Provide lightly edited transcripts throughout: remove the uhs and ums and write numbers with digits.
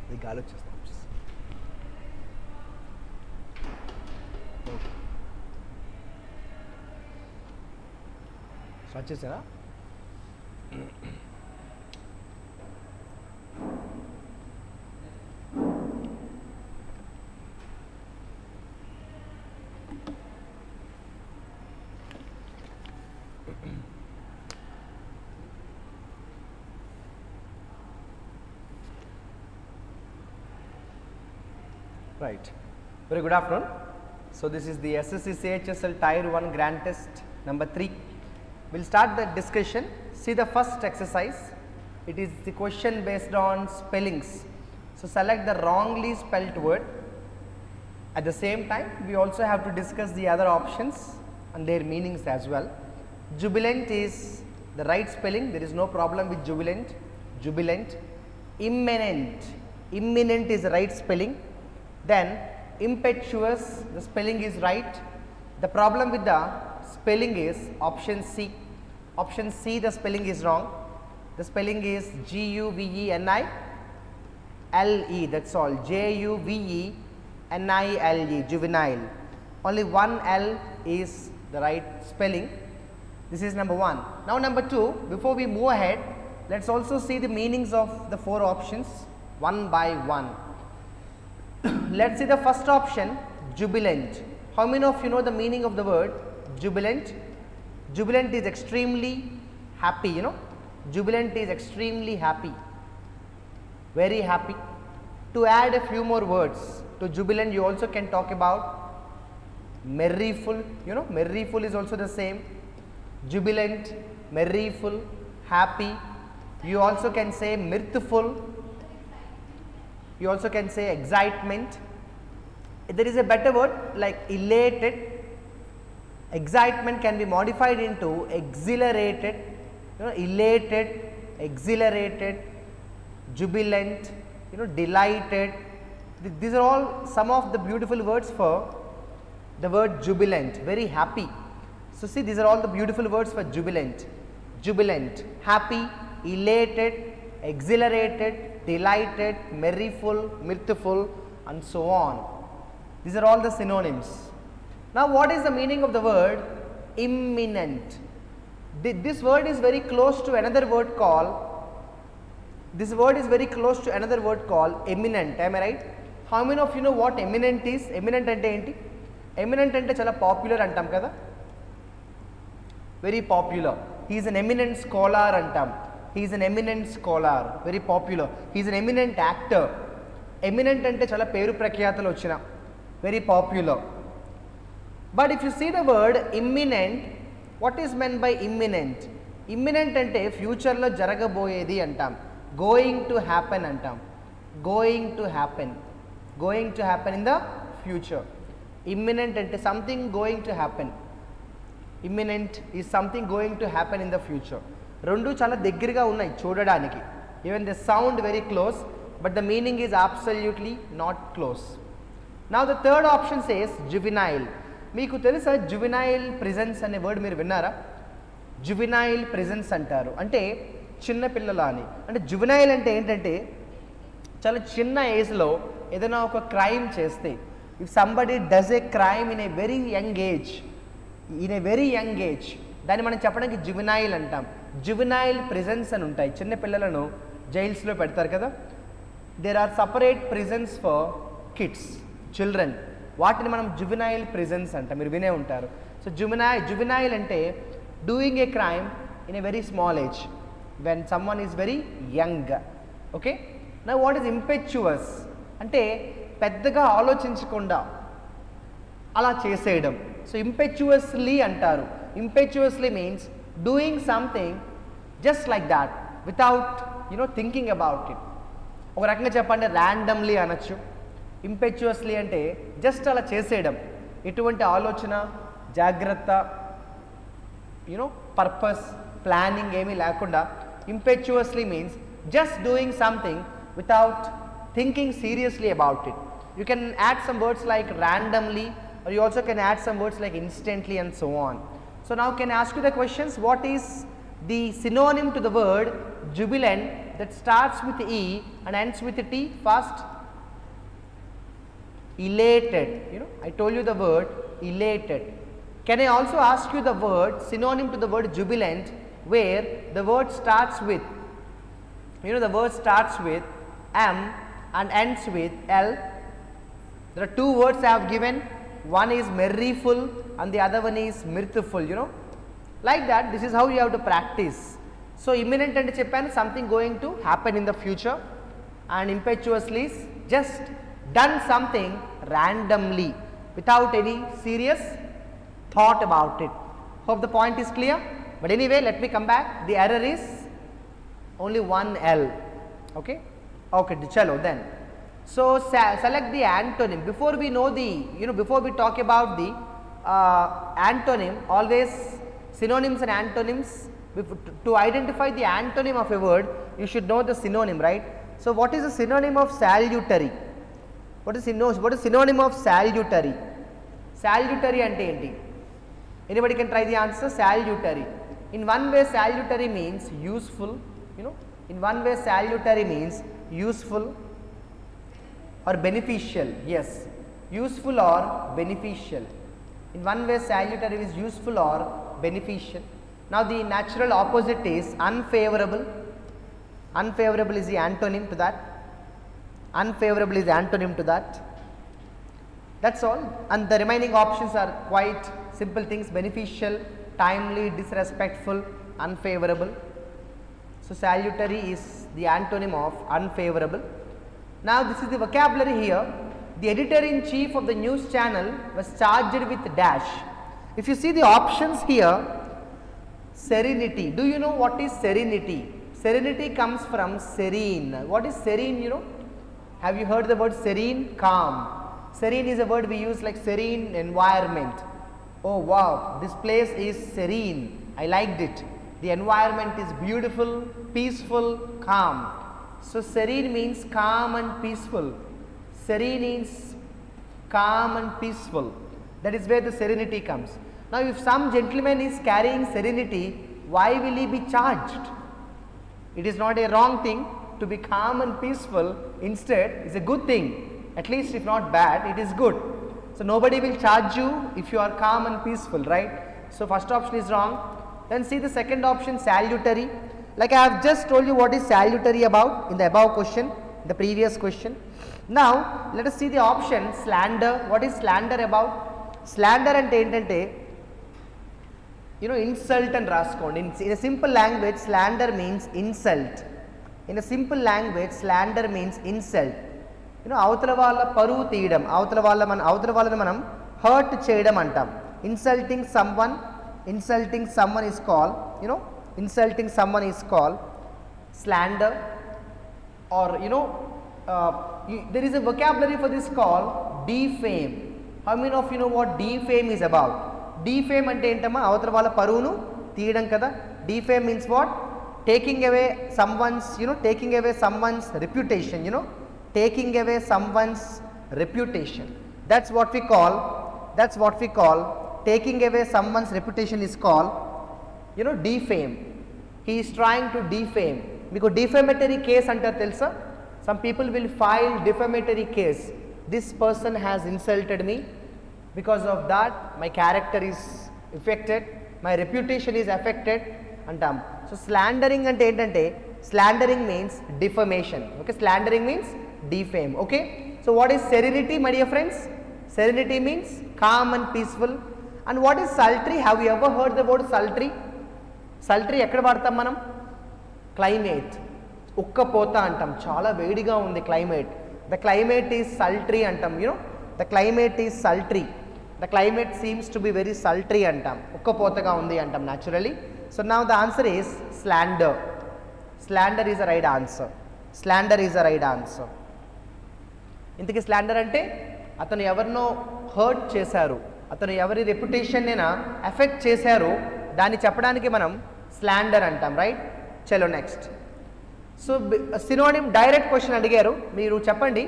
అది గాలి వచ్చేస్తాం. స్టార్ట్ చేసారా? Right. Very good afternoon. So this is the Ssc Chsl Tier 1 Grand Test number 3. We'll start the discussion. See the first exercise. It is the question based on spellings. So select the wrongly spelt word. At the same time, we also have to discuss the other options and their meanings as well. Jubilant is the right spelling. There is no problem with jubilant. Jubilant. Imminent. Imminent is the right spelling. Then impetuous, the spelling is right. The problem with the spelling is option C. Option C, the spelling is wrong. The spelling is Juvenile, that's all. Juvenile, juvenile. Only one L is the right spelling. This is number 1. Now number 2, before we move ahead, let's also see the meanings of the 4 options one by one. Let's see the first option, jubilant. How many of you know the meaning of the word jubilant? Jubilant is extremely happy, you know. Jubilant is extremely happy, very happy. To add a few more words to jubilant, you also can talk about merryful, you know, merryful is also the same. Jubilant, merryful, happy. You also can say mirthful. You also can say excitement. There is a better word like elated. Excitement can be modified into exhilarated, you know, elated, exhilarated, jubilant, you know, delighted. These are all some of the beautiful words for the word jubilant, very happy. So see, these are all the beautiful words for jubilant. Jubilant, happy, elated, exhilarated, delighted, merryful, mirthful, and so on. These are all the synonyms. Now what is the meaning of the word imminent? This word is very close to another word called, eminent. Am I right? How many of you know what eminent is? Eminent ante enti? Eminent ante chala popular antam kada? Very popular. He is an eminent scholar antam. He is an eminent scholar, very popular. He is an eminent actor. Eminent ante chala peru prakhyatalu vachina, very popular. But if you see the word imminent, what is meant by imminent? Imminent ante future lo jaragaboyedi antam, going to happen antam, going to happen in the future. Imminent ante something going to happen. Imminent is something going to happen in the future. రెండు చాలా దగ్గరగా ఉన్నాయి చూడడానికి. Even they sound very close, but the meaning is absolutely not close. Now the third option says juvenile. మీకు తెలుసా juvenile presence అనే word మీరు విన్నారా? జువినైల్ ప్రెజెన్స్ అంటారు, అంటే చిన్న పిల్లల అని. అంటే జువినైల్ అంటే ఏంటంటే చాలా చిన్న ఏజ్లో ఏదైనా ఒక క్రైమ్ చేస్తే, if somebody does A crime in a very young age, దాన్ని మనం చెప్పడానికి జువినైల్ అంటాం. జువినైల్ ప్రిజన్స్ అని ఉంటాయి. చిన్న పిల్లలను జైల్స్లో పెడతారు కదా. There are separate prisons for kids, children. వాటిని మనం జువినైల్ ప్రిజన్స్ అంటాం, మీరు వినే ఉంటారు. సో జువినైల్ అంటే doing a crime in a very small age, when someone is very young. Okay. Now what is impetuous అంటే పెద్దగా ఆలోచించకుండా అలా చేసేయడం. సో ఇంపెచ్యువస్లీ అంటారు. Impetuously means doing something just like that without, you know, thinking about it. ఒక రకంగా చెప్పండి randomly అనొచ్చు. Impetuously అంటే జస్ట్ అలా చేసేయడం, ఎటువంటి ఆలోచన, జాగ్రత్త, you know, purpose, planning ఏమీ లేకుండా. Impetuously means just doing something without thinking seriously about it. You can add some words like randomly, or you also can add some words like instantly and so on. So now can I ask you the questions, what is the synonym to the word jubilant that starts with E and ends with T? First, elated. I told you the word elated. Can I also ask you the word synonym to the word jubilant, where the word starts with, the word starts with M and ends with L? There are two words I have given. One is merryful and the other one is mirthful, Like that, this is how you have to practice. So, imminent and cheppanu, something going to happen in the future, and impetuously is just done something randomly without any serious thought about it. Hope the point is clear. But anyway, let me come back. The error is only one L. Okay, chalo then. So, select the antonym. Before we know the, before we talk about the antonym, always synonyms and antonyms, to identify the antonym of a word, you should know the synonym, right? So, what is the synonym of salutary? What is synonym of salutary? Salutary ante enti? Anybody can try the answer? Salutary. In one way, salutary means useful, in one way salutary means useful or beneficial. Yes, useful or beneficial. In one way, salutary is useful or beneficial. Now, the natural opposite is unfavorable. Unfavorable is the antonym to that. Unfavorable is the antonym to that. That's all. And the remaining options are quite simple things: beneficial, timely, disrespectful, unfavorable. So, salutary is the antonym of unfavorable. Now, this is the vocabulary here. The editor-in-chief of the news channel was charged with dash. If you see the options here, serenity. Do you know what is serenity? Serenity comes from serene. What is serene, Have you heard the word serene? Calm. Serene is a word we use like serene environment. Oh wow, this place is serene. I liked it. The environment is beautiful, peaceful, calm. So, serene means calm and peaceful. Serene means calm and peaceful. That is where the serenity comes. Now, if some gentleman is carrying serenity, why will he be charged? It is not a wrong thing to be calm and peaceful. Instead, it is a good thing. At least if not bad, it is good. So, nobody will charge you if you are calm and peaceful, right? So, first option is wrong. Then see the second option, salutary. Like I have just told you what is salutary about in the above question, the previous question. Now, let us see the option slander. What is slander about? Slander ante entante, insult and raskondi. In a simple language, slander means insult. In a simple language, slander means insult. Avutala valla paruvu tiyadam, avutala vallani manam hurt cheyadam antam. Insulting someone is called, insulting someone is called slander, or there is a vocabulary for this called defame. How many of you know what defame is about? Defame ante entama avutala valla paruvunu tiyadam kada. Defame means what? Taking away someone's, taking away someone's reputation, taking away someone's reputation. That's what we call, taking away someone's reputation is called, defame. He is trying to defame. Because defamatory case antaru telusa? Some people will file defamatory case. This person has insulted me. Because of that, my character is affected, my reputation is affected antam. So, slandering ante entante, slandering means defamation. Okay, slandering means defame. Okay. So, what is serenity, my dear friends? Serenity means calm and peaceful. And what is sultry? Have you ever heard the word sultry? Sultry ekkada vaadtam manam? Climate. Ukkapota antam. Chala vediga undi climate. The climate is sultry antam. The climate is sultry. The climate seems to be very sultry antam. Ukkapotaga undi antam naturally. So, now the answer is slander. Slander is the right answer. Slander is the right answer. ఇంతకీ slander అంటే అతను ఎవరినో hurt చేశారు, అతను ఎవరి reputation అయినా effect చేశారు, దాన్ని చెప్పడానికి మనం స్లాండర్ అంటాం, రైట్? చలో next. So synonym direct question అడిగారు, మీరు చెప్పండి.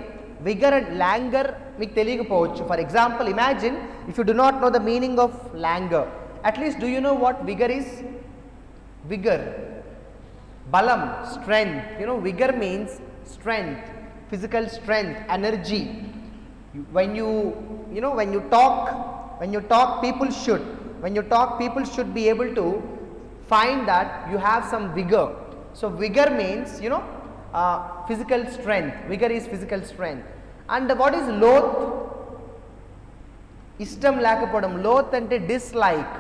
విగర్ అండ్ లాంగర్ మీకు తెలియకపోవచ్చు. For example, imagine if you do not know the meaning of longer, at least do you know what vigour is? Vigour, balam, strength. Vigor means strength, physical strength, energy. When you talk, people should be able to find that you have some vigor. So vigor means physical strength. Vigor is physical strength. And what is loath? Ishtam lekapodam. Loath ante dislike.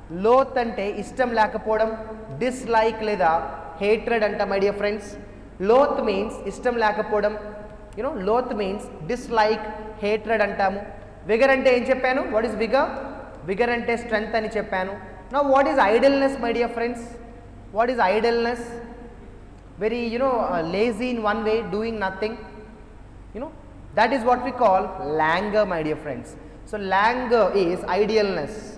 Loath ante ishtam lekapodam, dislike leda hatred anta, my dear friends. Loath means ishtam lekapodam. Loath means dislike, hatred antamu. Vigor ante em cheppanu? What is vigor? Vigor ante strength ani cheppanu. Now what is idleness, my dear friends? What is idleness? Very lazy in one way, doing nothing. That is what we call languor, my dear friends. So languor is idleness.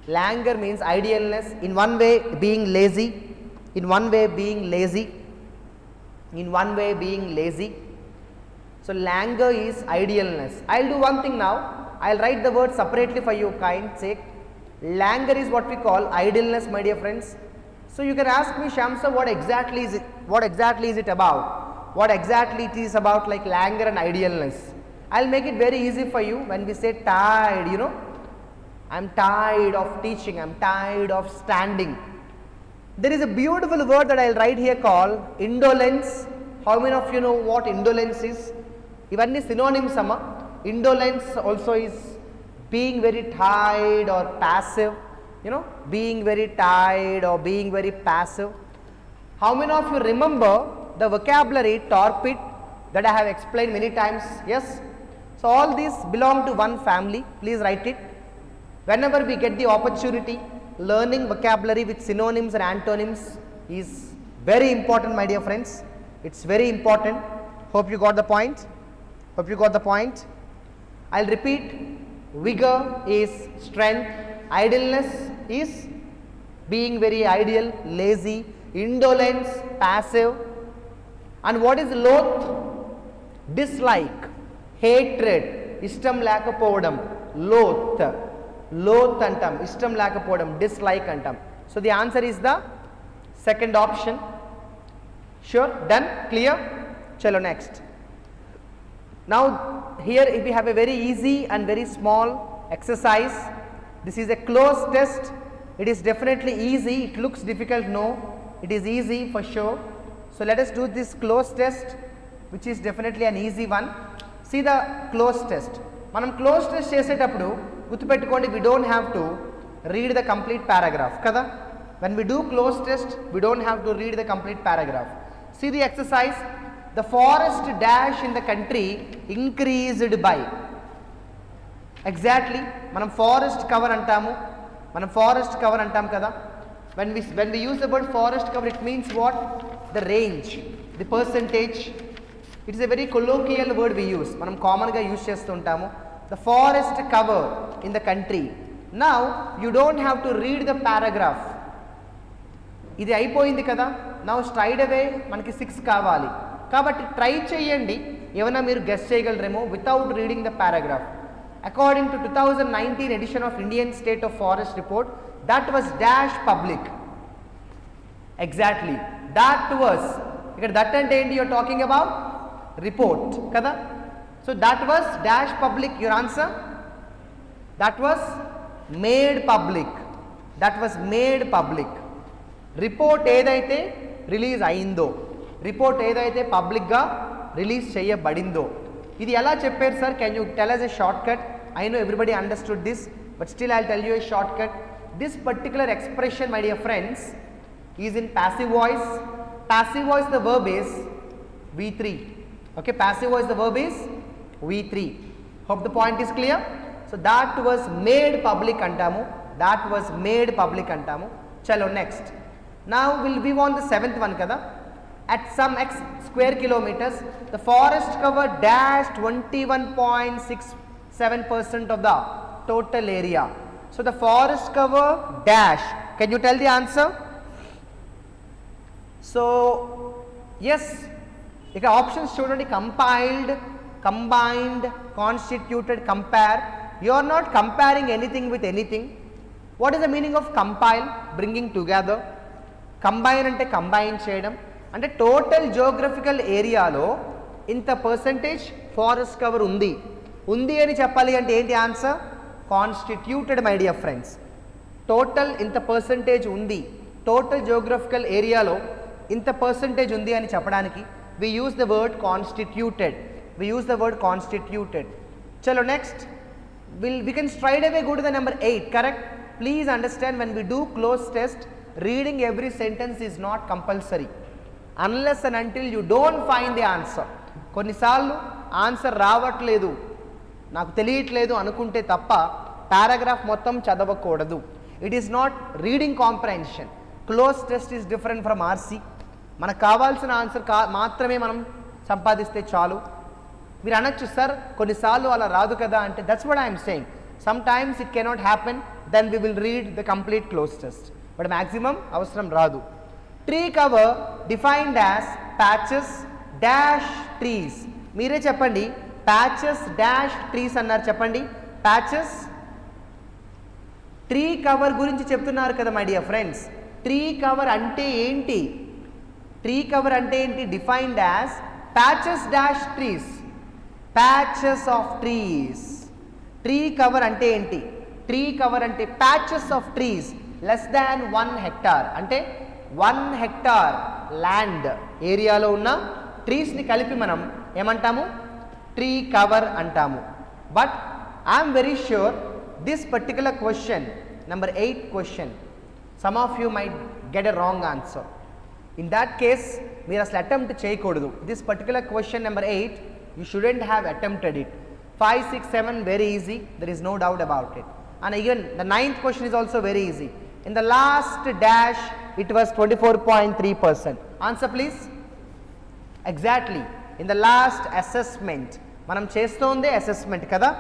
Languor means idleness. In one way being lazy. In one way being lazy. In one way being lazy. So languor is idleness. I'll do one thing now. I'll write the word separately for you kind sake. Languor is what we call idleness, my dear friends. So you can ask me, Shamsa, what exactly is it? What exactly is it about? What exactly it is about, like languor and idleness? I'll make it very easy for you. When we say tired, I'm tired of teaching, I'm tired of standing. There is a beautiful word that I'll write here called indolence. How many of you know what indolence is? Ivanni synonyms amma. Indolence also is being very tired or passive. Being very tired or being very passive. How many of you remember the vocabulary torpid that I have explained many times? Yes. So all these belong to one family. Please write it. Whenever we get the opportunity, learning vocabulary with synonyms and antonyms is very important, my dear friends. It's very important. Hope you got the point. Hope you got the point. I'll repeat. Vigor is strength. Idleness is being very idle, lazy. Indolence, passive. And what is loath? Dislike, hatred, ishtam lekapodam, loath. Loath antam, ishtam lekapodam, dislike antam. So the answer is the second option. Sure? Done? Clear? Chalo next. Now here if we have a very easy and very small exercise. This is a closed test. It is definitely easy. It looks difficult, no. It is easy for sure. So let us do this closed test, which is definitely an easy one. See the closed test. Manam closed test చేసేటప్పుడు గుర్తుపెట్టుకోండి, we don't have to read the complete paragraph kada. When we do closed test, we don't have to read the complete paragraph. See the exercise. The forest dash in the country increased by. Exactly, మనం forest cover అంటాము. మనం forest cover అంటాం కదా. When we use the word forest cover, it means what? The range, the percentage. It is a very colloquial word we use. మనం common గా use చేస్తూ ఉంటాము. The forest cover in the country. Now you don't have to read the paragraph. ఇది అయిపోయింది కదా. Now straight away మనకి 6 కావాలి. కాబట్టి ట్రై చేయండి, ఏమైనా మీరు గెస్ చేయగలరేమో without reading the paragraph. According to 2019 edition of Indian State of Forest Report, that was dash public. Exactly, that was, ఇక్కడ that అంటే ఏంటి you are talking about? Report కదా. So that was dash public. Your answer? That was made public. That was made public. Report ఏదైతే release అయిందో, report ఏదైతే పబ్లిక్గా release చేయబడిందో, ఇది ఎలా చెప్పారు sir? Can you tell us a shortcut? I know everybody understood this, but still I'll tell you a shortcut. This particular expression, my dear friends, is in passive voice. Passive voice, the verb is V3. Okay, passive voice, the verb is V3. Hope the point is clear. So that was made public antamu. That was made public antamu. Chalo next. Now we'll be on the 7th one kada. At some x square kilometers, the forest cover dash 21.67% of the total area. So the forest cover dash. Can you tell the answer? So yes, ఇక options చూడండి. Compiled, combined, constituted, compare. You are not comparing anything with anything. What is the meaning of compile? Bringing together. Combine అంటే combine చేయడం, అంటే total geographical ఏరియాలో ఇంత percentage forest cover ఉంది అని చెప్పాలి అంటే ఏంటి answer? Constituted my dear friends. Total ఇంత పర్సంటేజ్ ఉంది, టోటల్ జియోగ్రఫికల్ ఏరియాలో ఇంత పర్సంటేజ్ ఉంది అని చెప్పడానికి we use the word constituted. Chalo next, we can straight away go to the number 8, correct? Please understand, when we do close test, reading every sentence is not compulsory unless and until you don't find the answer. కొన్నిసార్లు answer రావట్లేదు, నాకు తెలియట్లేదు అనుకుంటే తప్ప paragraph మొత్తం చదవకూడదు. It is not reading comprehension. Close test is different from RC. మనకు కావాల్సిన ఆన్సర్ మాత్రమే మనం సంపాదిస్తే చాలు. మీరు అనొచ్చు సార్ కొన్నిసార్లు అలా రాదు కదా అంటే, that's what I'm saying. Sometimes it cannot happen, then we will read the complete cloze test, but maximum అవసరం రాదు. Tree cover defined as patches dash trees. మీరే చెప్పండి, ప్యాచెస్ డాష్ ట్రీస్ అన్నారు, చెప్పండి. ప్యాచెస్ ట్రీ కవర్ గురించి చెప్తున్నారు కదా my dear friends. Tree cover అంటే ఏంటి? ట్రీ కవర్ అంటే ఏంటి? Defined as patches dash trees, patches of trees. Tree cover అంటే ఏంటి? ట్రీ కవర్ అంటే patches of trees less than 1 hectare, అంటే 1 hectare ల్యాండ్ ఏరియాలో ఉన్న ట్రీస్ని కలిపి మనం ఏమంటాము? ట్రీ కవర్ అంటాము. But I'm very sure this particular question, number 8 question, some of you might get a wrong answer. In that case మీరు అసలు అటెంప్ట్ చేయకూడదు. This particular question number 8 you shouldn't have attempted it. 5, 6, 7 very easy, there is no doubt about it. And even the 9th question is also very easy. In the last dash it was 24.3%. Answer please. Exactly, in the last assessment మనం చేస్తోందే assessment కదా,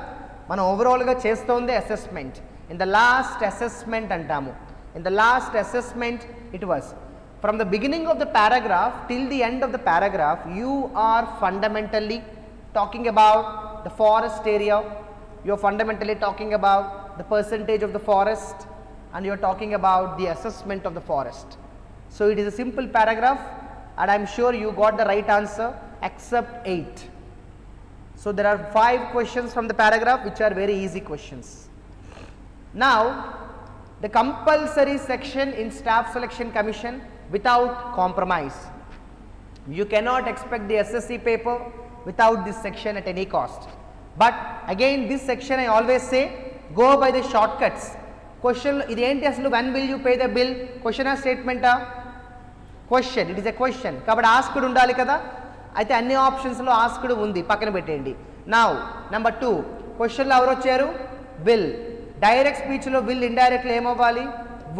మనం ఓవరాల్గా చేస్తోందే assessment. In the last assessment అంటాము. In the last assessment it was from the beginning of the paragraph till the end of the paragraph, you are fundamentally talking about the forest area, you are fundamentally talking about the percentage of the forest, and you are talking about the assessment of the forest. So it is a simple paragraph, and I am sure you got the right answer except 8. So there are 5 questions from the paragraph which are very easy questions. Now the compulsory section in staff selection commission without compromise. You cannot expect the SSC paper without this section at any cost. But again, this section I always say, go by the shortcuts. Question, ఇది ఏంటి అసలు? when will you pay the bill? Question ఆ statement ఆ? Question, it is a question. కాబట్టి asked ఉండాలి కదా, అయితే అన్ని ఆప్షన్స్లో ఆస్క్డ్ ఉంది, పక్కన పెట్టేయండి. నౌ నెంబర్ 2, క్వశ్చన్లో ఎవరు వచ్చారు? విల్. డైరెక్ట్ స్పీచ్లో విల్ ఇండైరెక్ట్లో ఏమవ్వాలి?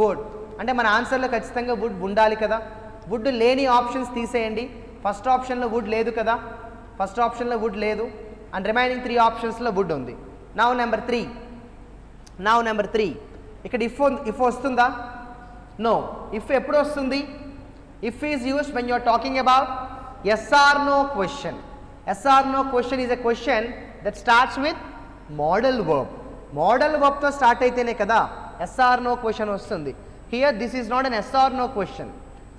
వుడ్. అంటే మన ఆన్సర్లో ఖచ్చితంగా వుడ్ ఉండాలి కదా. వుడ్ లేని ఆప్షన్స్ తీసేయండి. ఫస్ట్ ఆప్షన్లో వుడ్ లేదు కదా, ఫస్ట్ ఆప్షన్లో వుడ్ లేదు, అండ్ రిమైనింగ్ 3 ఆప్షన్స్లో వుడ్ ఉంది. నౌ నెంబర్ 3, ఇక్కడ ఇఫ్ వస్తుందా? నో. ఇఫ్ ఎప్పుడు వస్తుంది? If is used when you are talking about yes or no question. Yes or no question is a question that starts with modal verb. Modal వర్బ్తో start అయితేనే కదా yes or no question వస్తుంది. Here this is not an yes or no question.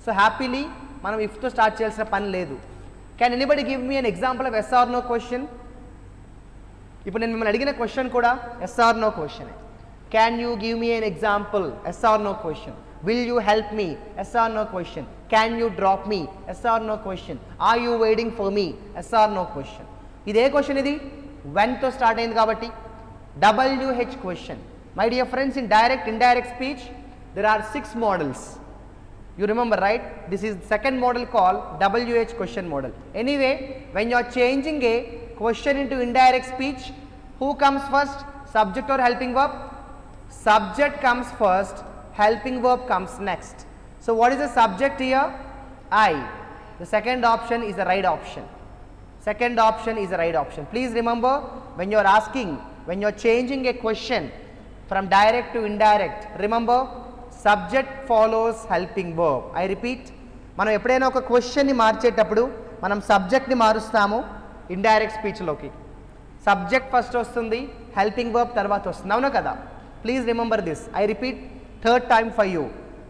So happily మనం ఇఫ్తో start చేయాల్సిన పని లేదు. Can anybody give me an example of yes or no question? ఇప్పుడు నేను మిమ్మల్ని అడిగిన క్వశ్చన్ కూడా ఎస్ ఆర్ నో క్వశ్చనే. Can you give me an example? Yes or no question. Will you help me? Yes or no question. Can you drop me? Yes or no question. Are you waiting for me? Yes or no question. ఇదే question ఇది వెన్తో start అయింది కాబట్టి WH question. My dear friends, in direct indirect speech there are 6 models. You remember, right? This is the second model called WH question model. Anyway, when you are changing a question into indirect speech, who comes first? Subject or helping verb? Subject comes first, helping verb comes next. So what is the subject here? I. The second option is the right option. Second option is the right option. Please remember, when you are asking, when you are changing a question from direct to indirect, remember, subject follows helping verb. I repeat, మనం ఎప్పుడైనా ఒక క్వశ్చన్ని మార్చేటప్పుడు మనం సబ్జెక్ట్ని మారుస్తాము indirect స్పీచ్లోకి. Subject first వస్తుంది, హెల్పింగ్ వర్బ్ తర్వాత వస్తుంది, అవునా కదా? Please remember this. I repeat third time for you.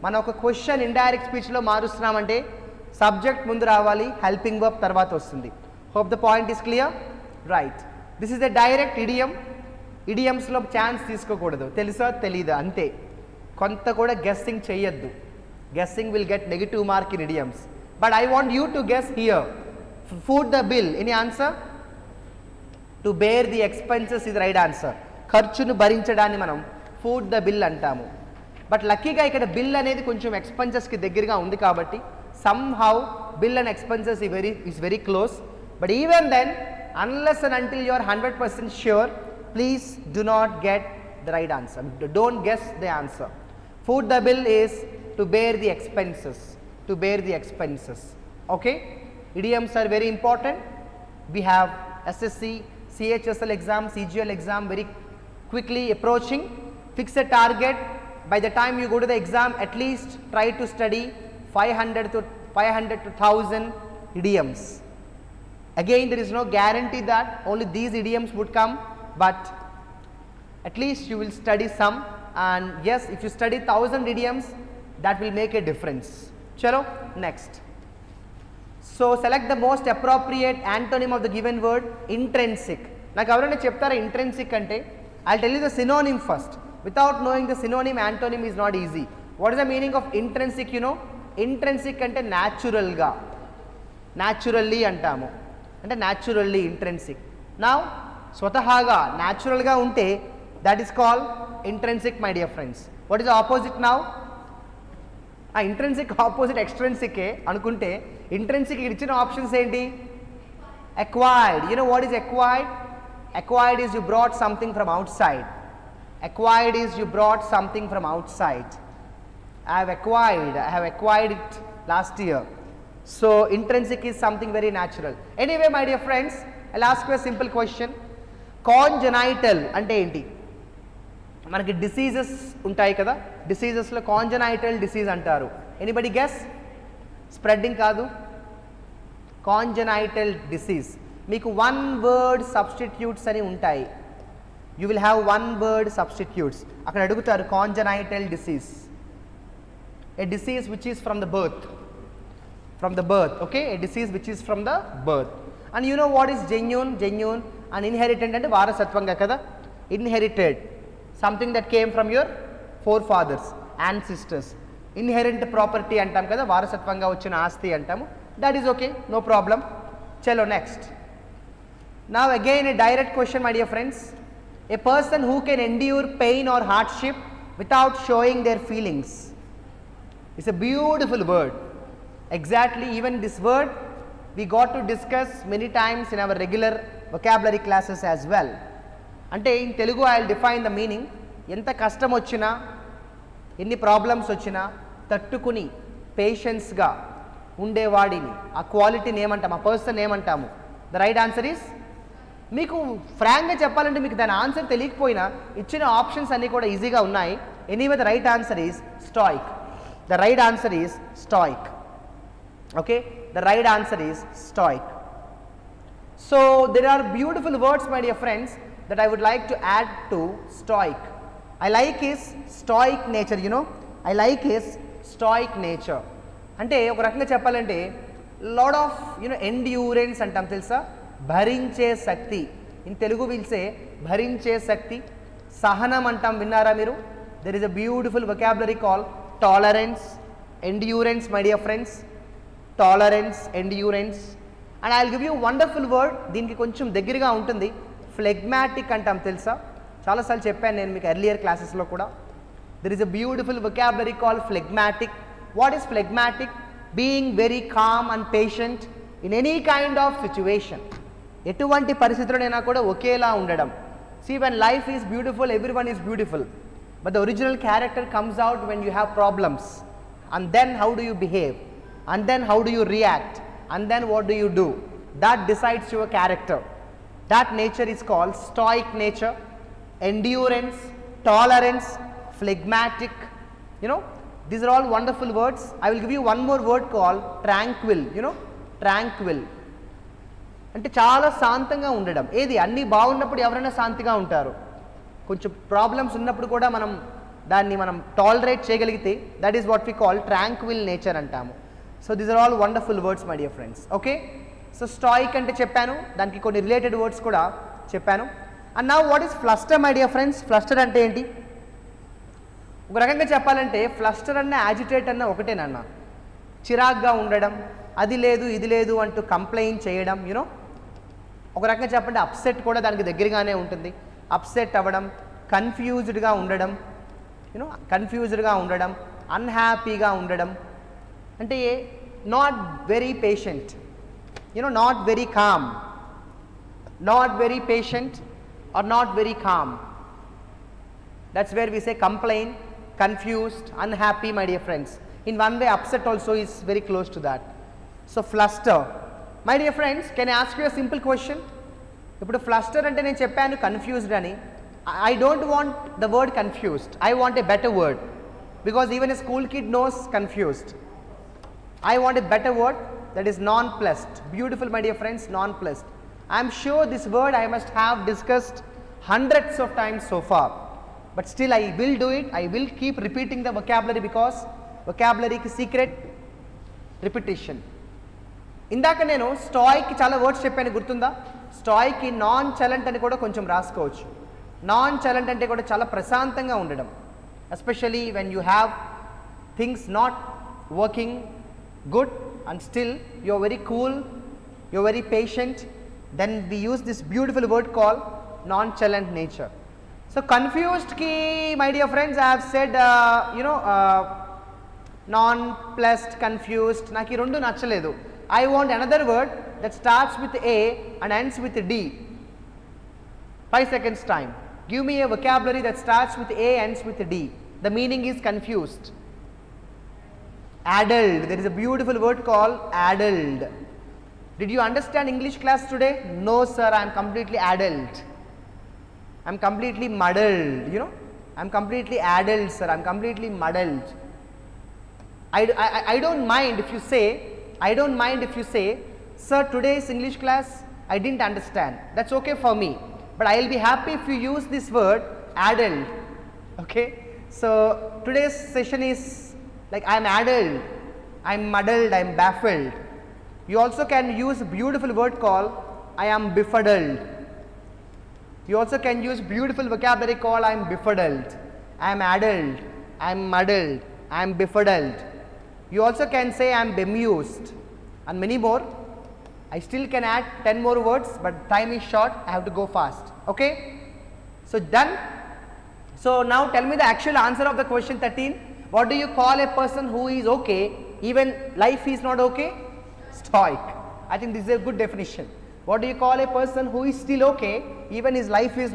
మనం ఒక క్వశ్చన్ ఇండైరెక్ట్ స్పీచ్లో మారుస్తున్నామంటే సబ్జెక్ట్ ముందు రావాలి, హెల్పింగ్ వర్బ్ తర్వాత వస్తుంది. Hope the point is clear, right. This is the direct idiom. ఇడియమ్స్లో ఛాన్స్ తీసుకోకూడదు, తెలుసా తెలీదా అంతే, కొంత కూడా గెస్సింగ్ చేయొద్దు. Guessing will get negative mark in idioms. But I want you to guess here. Foot the bill, any answer? To bear the expenses is right answer. ఖర్చును భరించడాన్ని మనం ఫుడ్ ద బిల్ అంటాము. బట్ లక్కీగా ఇక్కడ bill అనేది కొంచెం ఎక్స్పెన్సెస్కి దగ్గరగా ఉంది కాబట్టి somehow bill and expenses is very close. But even then, unless and until you are 100% sure, please do not get the right answer. Don't guess the answer. Foot the bill is to bear the expenses. To bear the expenses. Okay? Idioms are very important. We have Ssc Chsl exam, CGL exam very quickly approaching. Fix a target. By the time you go to the exam, at least try to study 500 to 1000 idioms. Again, there is no guarantee that only these idioms would come, but at least you will study some. And yes, if you study 1000 idioms, that will make a difference. Chalo, next. So select the most appropriate antonym of the given word. Intrinsic. Like everyone cheptara intrinsic ante, I'll tell you the synonym first. Without knowing the synonym, antonym is not easy. What is the meaning of intrinsic? You know, intrinsic ante natural ga, naturally antamu, ante naturally intrinsic. Now swatahaga natural ga unte, that is called intrinsic, my dear friends. What is the opposite now? Intrinsic opposite extrinsic anukunte, intrinsic ichina options enti? Acquired. You know what is acquired? Acquired is you brought something from outside. Acquired is you brought something from outside. I have acquired it last year. So intrinsic is something very natural. Anyway, my dear friends, I'll ask you a simple question. Congenital ante enti? Manaki diseases untayi kada, diseases lo congenital disease antaru. Anybody guess? Spreading kaadu, congenital disease. Meeku one word substitutes ani untayi. You will have one word substitutes. Akkada adugutaru congenital disease. A disease which is from the birth. From the birth, okay? A disease which is from the birth. And you know what is genuine? Genuine and inherited ante varasatwanga kada. Inherited, something that came from your forefathers, ancestors. Inherent property antam kada, varasatwanga vachina aasti antamu. That is okay, no problem. Chalo, next. Now again a direct question, my dear friends. A person who can endure pain or hardship without showing their feelings. It's a beautiful word. Exactly, even this word we got to discuss many times in our regular vocabulary classes as well. Ante in Telugu I will define the meaning. Enta kashtam vachina, enni problems vachina tattukuni patience ga unde vadini, a quality name antam, a person name antamu. The right answer is, మీకు ఫ్రాంక్గా చెప్పాలంటే మీకు దాని answer తెలియకపోయినా ఇచ్చిన options అన్నీ కూడా ఈజీగా ఉన్నాయి. Anyway the right answer is stoic. The right answer is stoic. Okay, the right answer is stoic. So there are beautiful words, my dear friends, that I would like to add to stoic. I like his stoic nature. You know, I like his stoic nature. అంటే ఒక రకంగా చెప్పాలంటే lot of endurance అంటాం, తెలుసా? భరించే శక్తి. In Telugu విల్సే భరించే శక్తి. సహనం అంటాం, విన్నారా మీరు? There is a beautiful vocabulary call tolerance, endurance, my dear friends. Tolerance, endurance. And I will give you wonderful word, దీనికి కొంచెం దగ్గరగా ఉంటుంది, ఫ్లెగ్మాటిక్ అంటాం, తెలుసా? చాలాసార్లు చెప్పాను నేను మీకు ఎర్లియర్ క్లాసెస్లో కూడా. There is a beautiful vocabulary call phlegmatic. What is phlegmatic? Being very calm and patient in any kind of situation. ఎటువంటి పరిస్థితుల్లోనైనా కూడా ఒకేలా ఉండడం. See, when life is beautiful, everyone is beautiful, but the original character comes out when you have problems. And then how do you behave? And then how do you react? And then what do you do? That decides your character. That nature is called stoic nature, endurance, tolerance, phlegmatic. You know, these are all wonderful words. I will give you one more word called tranquil. You know, tranquil. అంటే చాలా శాంతంగా ఉండడం. ఏది, అన్నీ బాగున్నప్పుడు ఎవరైనా శాంతిగా ఉంటారు. కొంచెం ప్రాబ్లమ్స్ ఉన్నప్పుడు కూడా మనం దాన్ని మనం టాలరేట్ చేయగలిగితే that is what we call tranquil nature అంటాము. So these are all wonderful words my dear friends. Okay, so stoic అంటే చెప్పాను, దానికి కొన్ని రిలేటెడ్ వర్డ్స్ కూడా చెప్పాను. And now what is fluster my dear friends? Fluster అంటే ఏంటి? ఒక రకంగా చెప్పాలంటే ఫ్లస్టర్ అన్న యాజిటేట్ అన్న ఒకటేనన్న. చిరాగ్గా ఉండడం, అది లేదు ఇది లేదు అంటూ కంప్లైంట్ చేయడం, యూనో. ఒక రకంగా చెప్పంటే అప్సెట్ కూడా దానికి దగ్గరగానే ఉంటుంది. అప్సెట్ అవ్వడం, కన్ఫ్యూజ్డ్గా ఉండడం, యూనో, కన్ఫ్యూజ్డ్గా ఉండడం, అన్హ్యాపీగా ఉండడం, అంటే not very patient, you know, not very calm, not very patient or not very calm. That's where we say complain, confused, unhappy, my dear friends. In one way, upset also is very close to that. So fluster. My dear friends, can I ask you a simple question? ఇప్పుడు ఫ్లస్టర్ అంటే నేను చెప్పాను confused అని. I don't want the word confused. I want a better word. Because even a school kid knows confused. I want a better word that is nonplussed. Beautiful, my dear friends, nonplussed. I am sure this word I must have discussed hundreds of times so far. But still I will do it. I will keep repeating the vocabulary because vocabulary ki secret repetition. ఇందాక నేను స్టాయిక్కి చాలా words చెప్పాను, గుర్తుందా? స్టాయిక్కి non chalant అని కూడా కొంచెం రాసుకోవచ్చు. Non chalant అంటే కూడా చాలా ప్రశాంతంగా ఉండడం, especially when you have things not working good and still you are very cool, you are very patient, then we use this beautiful word call nonchalant nature. So confused ki, my dear friends, I have said nonplussed, confused. Naki rendu nachaledu. I want another word that starts with A and ends with D. 5 seconds time. Give me a vocabulary that starts with A, ends with D. The meaning is confused. Addled. There is a beautiful word called addled. Did you understand English class today? No sir, I am completely addled. I'm completely muddled, you know. I'm completely addled, sir. I'm completely muddled. I don't mind if you say, sir, today's English class I didn't understand. That's okay for me. But I'll be happy if you use this word addled. Okay? So today's session is like I'm addled, I'm muddled, I'm baffled. You also can use a beautiful word called I am befuddled. You also can use beautiful vocabulary called I am befuddled, I am addled, I am muddled, I am befuddled. You also can say I am bemused and many more. I still can add 10 more words, but time is short, I have to go fast. Okay? So done. So now tell me the actual answer of the question 13. What do you call a person who is okay even life is not okay? Stoic. I think this is a good definition. What do you call a person who is still okay even his life is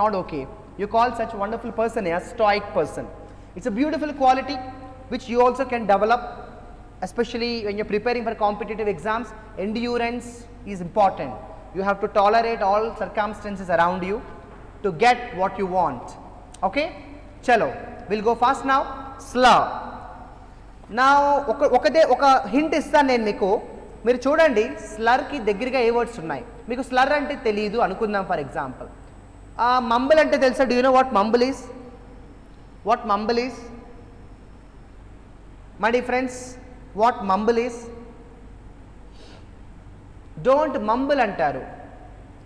not okay? You call such a wonderful person a stoic person. It's a beautiful quality which you also can develop, especially when you're preparing for competitive exams. Endurance is important. You have to tolerate all circumstances around you to get what you want. Okay? Chalo, we'll go fast now. SLUR. Now oka hint istanu nenu meeku. మీరు చూడండి స్లర్కి దగ్గరగా ఏ words ఉన్నాయి. మీకు స్లర్ అంటే తెలియదు అనుకుందాం. For example mumble అంటే తెలుసా? Do you know what mumble is? What mumble is my dear friends? What mumble is? Don't mumble అంటారు.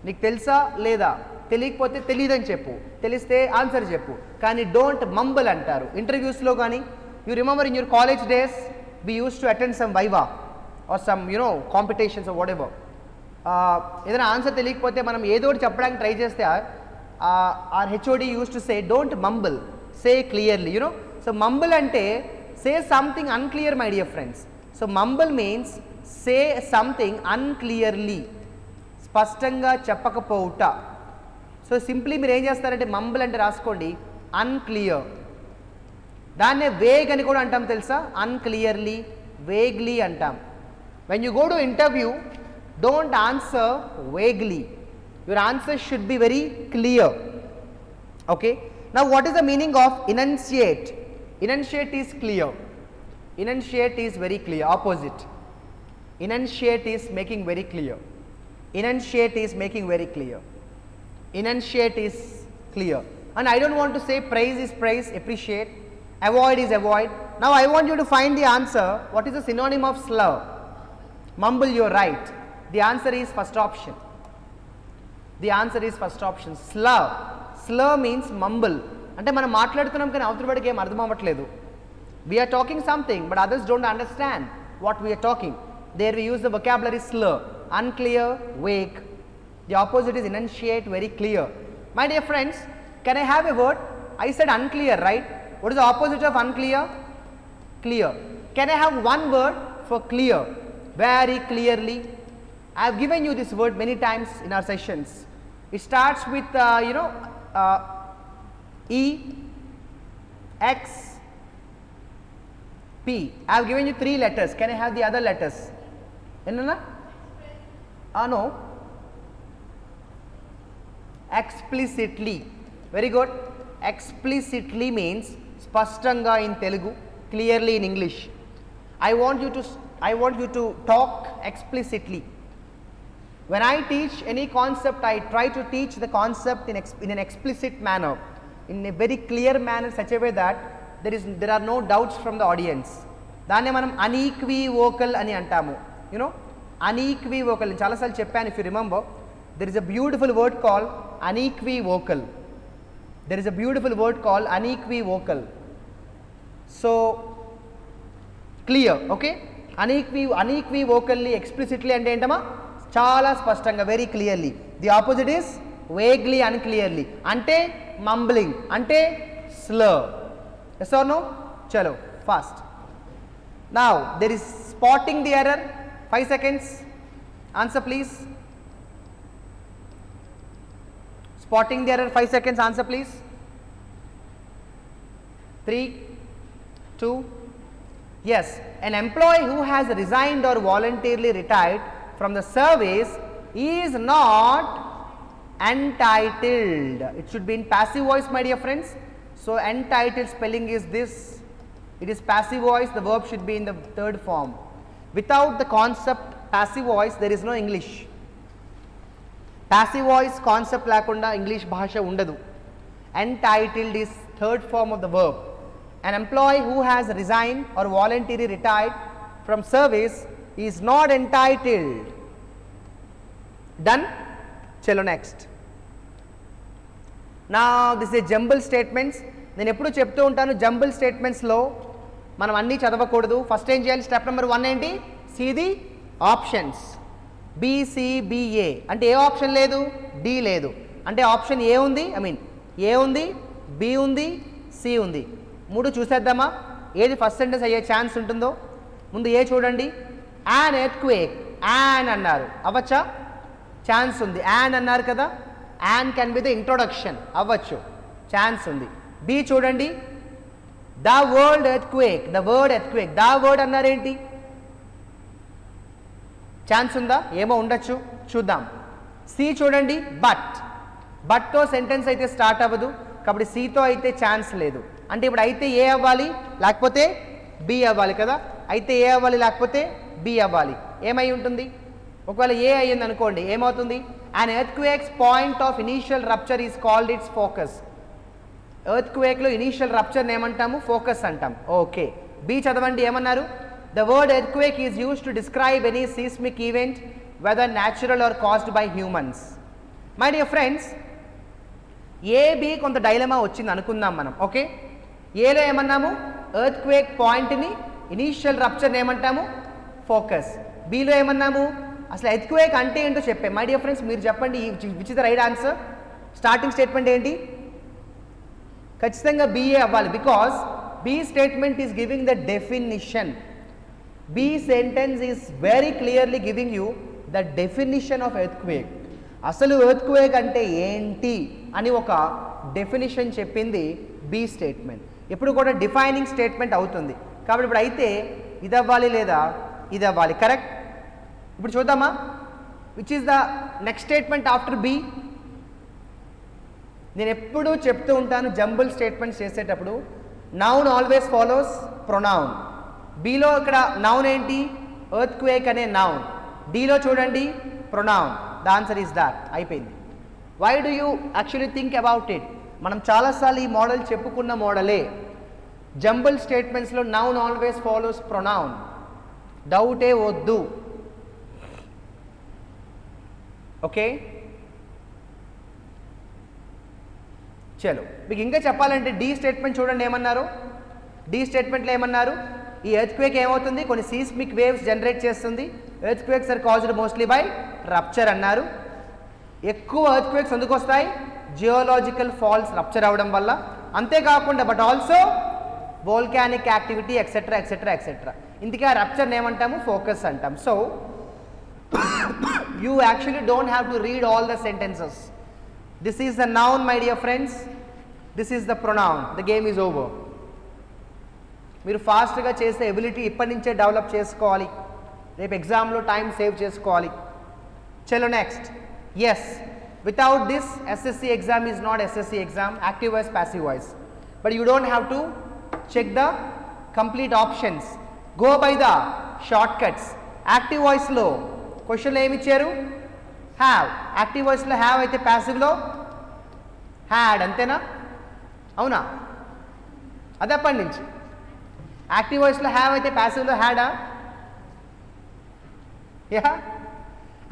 నీకు తెలుసా లేదా? తెలియకపోతే తెలియదని చెప్పు, తెలిస్తే ఆన్సర్ చెప్పు. కానీ డోంట్ మంబుల్ అంటారు. ఇంటర్వ్యూస్లో కానీ you remember in your college days we use to attend some viva or some competitions or whatever. ఏదైనా ఆన్సర్ తెలియకపోతే మనం ఏదో ఒకటి చెప్పడానికి ట్రై చేస్తే our HOD used to say don't mumble, say clearly, you know. So mumble అంటే say something unclear, my dear friends. So mumble means say something unclearly, స్పష్టంగా చెప్పకపోవుట. So simply మీరు ఏం చేస్తారంటే mumble అంటే రాసుకోండి unclear. దాన్నే వేగ్ అని కూడా అంటాం తెలుసా? unclearly, vaguely అంటాం. When you go to interview, don't answer vaguely. Your answer should be very clear. Okay? Now what is the meaning of enunciate? Enunciate is clear. Enunciate is very clear. Opposite. Enunciate is making very clear. Enunciate is making very clear. Enunciate is clear. and I don't want to say praise is praise, appreciate, avoid is avoid. Now I want you to find the answer. What is the synonym of slur? Mumble, you're right. The answer is first option. The answer is first option. Slur. Slur means mumble. అంటే మనం మాట్లాడుతున్నాం కానీ అవతల వాడికి ఏం అర్థం అవ్వట్లేదు. We are talking something but others don't understand what we are talking. There we use the vocabulary slur. Unclear, vague. The opposite is enunciate, very clear. My dear friends, can I have a word? I said unclear, right? What is the opposite of unclear? Clear. Can I have one word for clear? Very clearly. I have given you this word many times in our sessions. It starts with E, X, P. I have given you 3 letters. Can I have the other letters? Enna? No. Explicitly. Very good. Explicitly means spashtanga in Telugu, clearly in English. I want you to talk explicitly. When I teach any concept, I try to teach the concept in an explicit manner, in a very clear manner, such a way that there are no doubts from the audience. దాన్నే మనం unequivocal అని అంటాము. Unequivocal. చాలాసార్లు చెప్పాను, if you remember, there is a beautiful word called unequivocal. There is a beautiful word called unequivocal. So clear, okay? Unequivocally, explicitly అంటే ఏంటమ్మా? చాలా స్పష్టంగా, very clearly. The opposite is vaguely, unclearly. అంటే mumbling, అంటే slur. Yes or no? చలో fast. Now there is spotting the error. 5 seconds. Answer please. Spotting the error, 5 seconds. Answer please. 3, 2. Yes, an employee who has resigned or voluntarily retired from the service is not entitled. It should be in passive voice, my dear friends. So entitled spelling is this. It is passive voice. The verb should be in the 3rd form. Without the concept passive voice, there is no English. Passive voice concept lakunda English bhasha undadu. Entitled is 3rd form of the verb. An employee who has resigned or voluntarily retired from service is not entitled. Done? Chalo next. Now this is jumbled statements. నేను ఎప్పుడు చెప్తూ ఉంటాను, jumble స్టేట్మెంట్స్లో మనం అన్నీ చదవకూడదు. First ఏం చేయాలి? Step number 1 ఏంటి? See the options. BCBA అంటే ఏ ఆప్షన్ లేదు? డి లేదు. అంటే ఆప్షన్ ఏ ఉంది, ఏ ఉంది, బి ఉంది, సి ఉంది. 3 చూసేద్దామా? ఏది ఫస్ట్ సెంటెన్స్ అయ్యే ఛాన్స్ ఉంటుందో? ముందు ఏ చూడండి. An earthquake. యాన్ అన్నారు, అవ్వచ్చా? ఛాన్స్ ఉంది. యాన్ అన్నారు కదా, an can be the introduction, అవ్వచ్చు, ఛాన్స్ ఉంది. బి చూడండి. The word earthquake, the word earthquake, the word అన్నారేంటి? ఛాన్స్ ఉందా? ఏమో ఉండొచ్చు, చూద్దాం. సి చూడండి. బట్తో సెంటెన్స్ అయితే స్టార్ట్ అవ్వదు, కాబట్టి సితో అయితే ఛాన్స్ లేదు. అంటే ఇప్పుడు అయితే ఏ అవ్వాలి, లేకపోతే బి అవ్వాలి కదా. అయితే ఏ అవ్వాలి, లేకపోతే బి అవ్వాలి. ఏమై ఉంటుంది? ఒకవేళ ఏ అయ్యింది అనుకోండి, ఏమవుతుంది? And earthquakes point of initial rupture is called its focus. ఎర్త్క్వేక్లో ఇనీషియల్ రప్చర్ని ఏమంటాము? ఫోకస్ అంటాం. ఓకే, బి చదవండి. ఏమన్నారు? The word earthquake is used to describe any seismic event, whether natural or caused by humans. My dear friends, A, B కొంత dilemma వచ్చింది అనుకుందాం మనం. ఓకే, ఏలో ఏమన్నాము? ఎర్త్క్వేక్ పాయింట్ని, ఇనీషియల్ రప్చర్ని ఏమంటాము? ఫోకస్. బిలో ఏమన్నాము? అసలు ఎర్త్క్వేక్ అంటే ఏంటో చెప్పే. మై డియర్ ఫ్రెండ్స్, మీరు చెప్పండి, which is the right answer? Starting statement ఏంటి? ఖచ్చితంగా బిఏ అవ్వాలి, because B statement is giving the definition. B sentence is very clearly giving you the definition of earthquake. అసలు earthquake అంటే ఏంటి అని ఒక డెఫినిషన్ చెప్పింది బి స్టేట్మెంట్. ఎప్పుడు కూడా డిఫైనింగ్ స్టేట్మెంట్ అవుతుంది. కాబట్టి ఇప్పుడు అయితే ఇది అవ్వాలి లేదా ఇది అవ్వాలి, కరెక్ట్? ఇప్పుడు చూద్దామా, which is the next statement after B? నేను ఎప్పుడూ చెప్తూ ఉంటాను, జంబుల్ స్టేట్మెంట్స్ చేసేటప్పుడు నౌన్ ఆల్వేస్ ఫాలోస్ ప్రొనౌన్. బిలో ఇక్కడ నౌన్ ఏంటి? ఎర్త్క్వేక్ అనే నౌన్. డిలో చూడండి, pronoun. The answer is that. అయిపోయింది. Why do you actually think about it? మనం చాలాసార్లు ఈ మోడల్ చెప్పుకున్న మోడలే. జంబుల్ స్టేట్మెంట్స్లో నౌన్ ఆల్వేస్ ఫాలోస్ ప్రొనౌన్, డౌటే వద్దు. ఓకే, చలో మీకు ఇంకా చెప్పాలంటే డి స్టేట్మెంట్ చూడండి ఏమన్నారు. డి స్టేట్మెంట్లో ఏమన్నారు, ఈ ఎర్త్క్వేక్ ఏమవుతుంది, కొన్ని సీస్మిక్ వేవ్స్ జనరేట్ చేస్తుంది. Earthquakes are caused mostly by rupture అన్నారు. ఎక్కువ ఎర్త్క్వేక్స్ ఎందుకు వస్తాయి, జియోలాజికల్ ఫాల్స్ రప్చర్ అవ్వడం వల్ల. అంతేకాకుండా but also volcanic activity etcetera etcetera etcetera. ఇందుకే ఆ రప్చర్ని ఏమంటాము, ఫోకస్ అంటాం. So you actually don't have to read all the sentences. This is the noun, my dear friends. This is the pronoun. The game is over. మీరు ఫాస్ట్గా చేసే ability ఇప్పటి నుంచే develop చేసుకోవాలి, రేపు ఎగ్జామ్లో టైం సేవ్ చేసుకోవాలి. చలో next. Yes, without this SSC exam is not SSC exam, active voice passive voice. But you don't have to check the complete options, go by the shortcuts. Active వాయిస్లో క్వశ్చన్లో ఏమి ఇచ్చారు, have. Active వాయిస్లో have అయితే ప్యాసివ్లో had, అంతేనా? అవునా? అదే అప్పటి నుంచి యాక్టివ్ వాయిస్లో హ్యావ్ అయితే ప్యాసివ్లో హ్యాడా? యా,